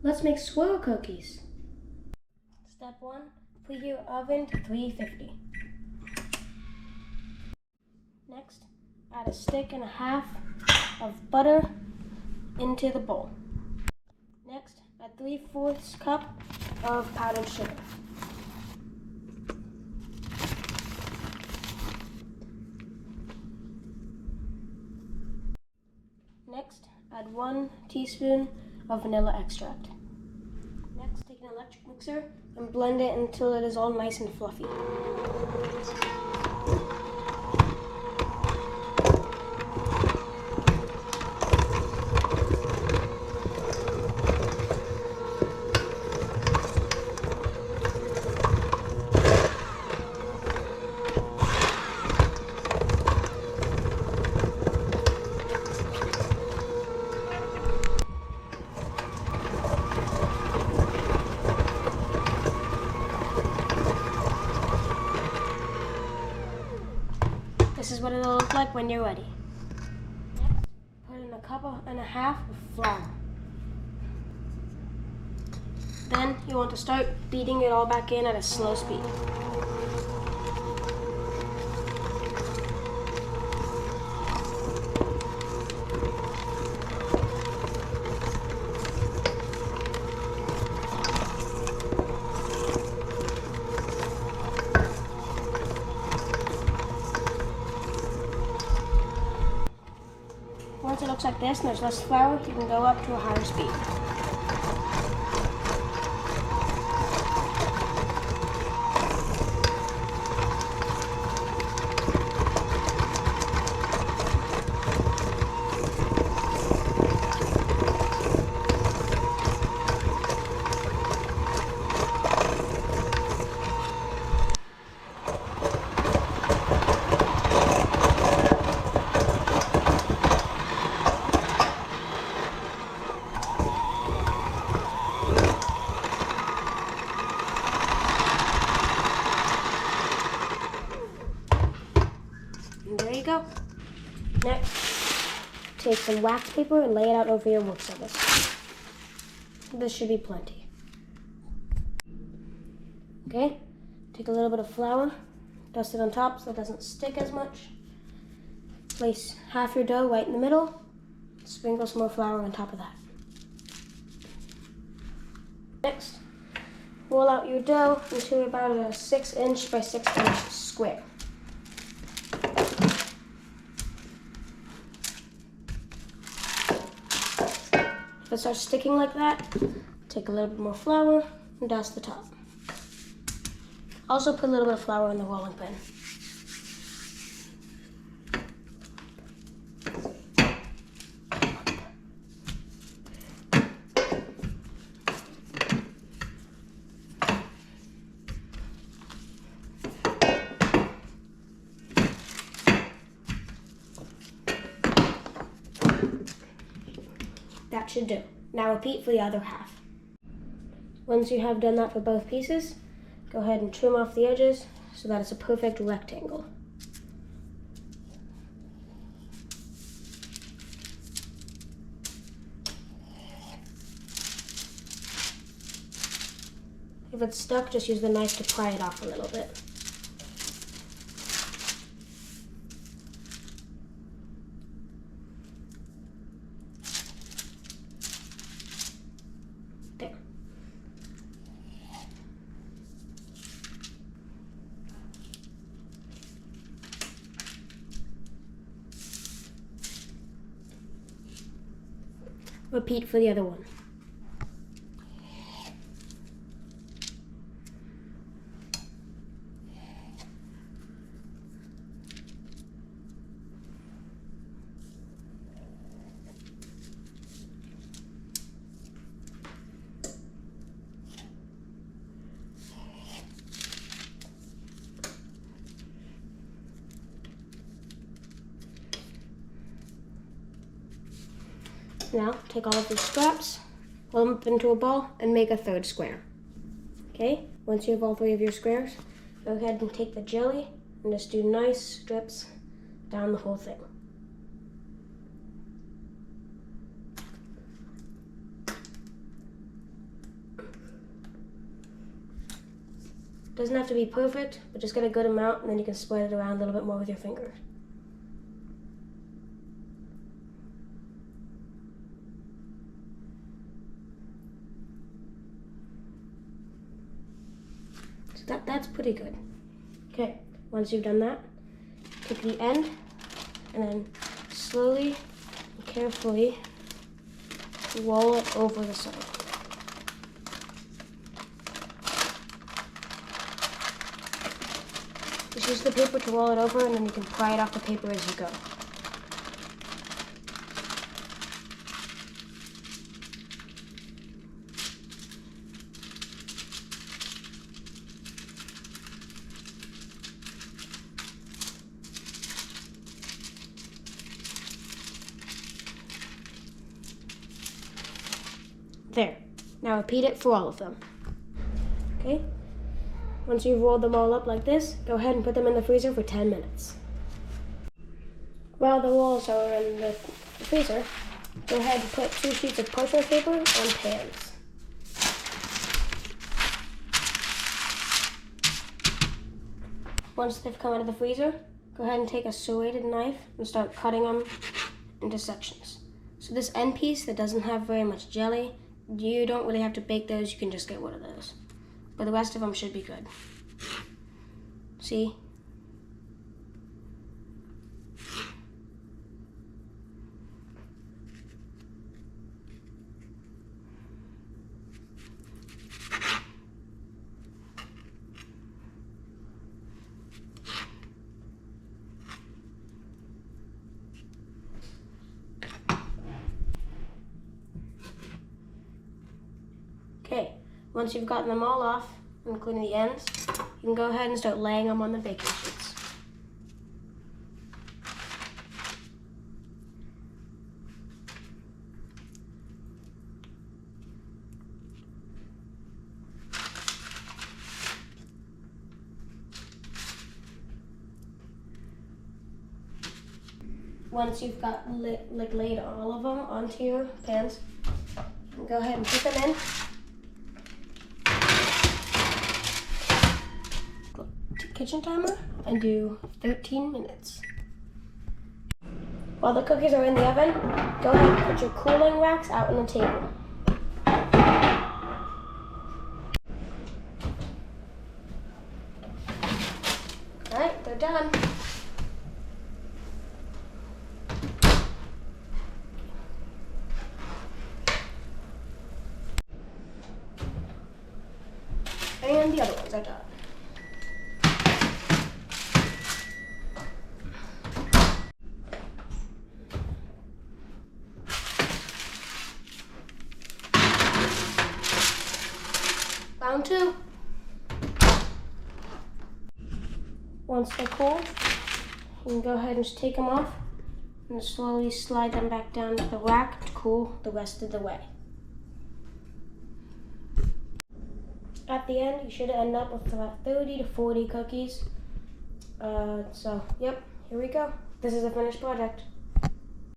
Let's make swirl cookies. Step 1, preheat your oven to 350. Next, add a stick and a half of butter into the bowl. Next, add 3/4 cup of powdered sugar. Next, add 1 teaspoon of vanilla extract. Next, take an electric mixer and blend it until it is all nice and fluffy. This is what it'll look like when you're ready. Next, put in a cup and a half of flour. Then you want to start beating it all back in at a slow speed. Once it looks like this and there's less flour, you can go up to a higher speed. And there you go. Next, take some wax paper and lay it out over your work surface. This should be plenty. Okay, take a little bit of flour, dust it on top so it doesn't stick as much. Place half your dough right in the middle, sprinkle some more flour on top of that. Next, roll out your dough into about a 6-inch by 6-inch square. If it starts sticking like that, take a little bit more flour and dust the top. Also put a little bit of flour in the rolling pin. That should do. Now repeat for the other half. Once you have done that for both pieces, go ahead and trim off the edges so that it's a perfect rectangle. If it's stuck, just use the knife to pry it off a little bit. There. Repeat for the other one. Now, take all of these scraps, roll them up into a ball, and make a third square. Okay, once you have all 3 of your squares, go ahead and take the jelly and just do nice strips down the whole thing. Doesn't have to be perfect, but just get a good amount, and then you can spread it around a little bit more with your fingers. So that's pretty good. Okay, once you've done that, take the end and then slowly and carefully roll it over the side. Just use the paper to roll it over, and then you can pry it off the paper as you go. There. Now repeat it for all of them. Okay? Once you've rolled them all up like this, go ahead and put them in the freezer for 10 minutes. While the rolls are in the freezer, go ahead and put 2 sheets of parchment paper on pans. Once they've come out of the freezer, go ahead and take a serrated knife and start cutting them into sections. So this end piece that doesn't have very much jelly, you don't really have to bake those, you can just get rid of those. But the rest of them should be good. See? Okay, once you've gotten them all off, including the ends, you can go ahead and start laying them on the baking sheets. Once you've got laid all of them onto your pans, you can go ahead and put them in. Kitchen timer and do 13 minutes. While the cookies are in the oven, go ahead and put your cooling racks out on the table. Alright, they're done. And the other ones are done. Round 2. Once they're cool, you can go ahead and just take them off and slowly slide them back down to the rack to cool the rest of the way. At the end, you should end up with about 30 to 40 cookies. So, yep, here we go. This is a finished project.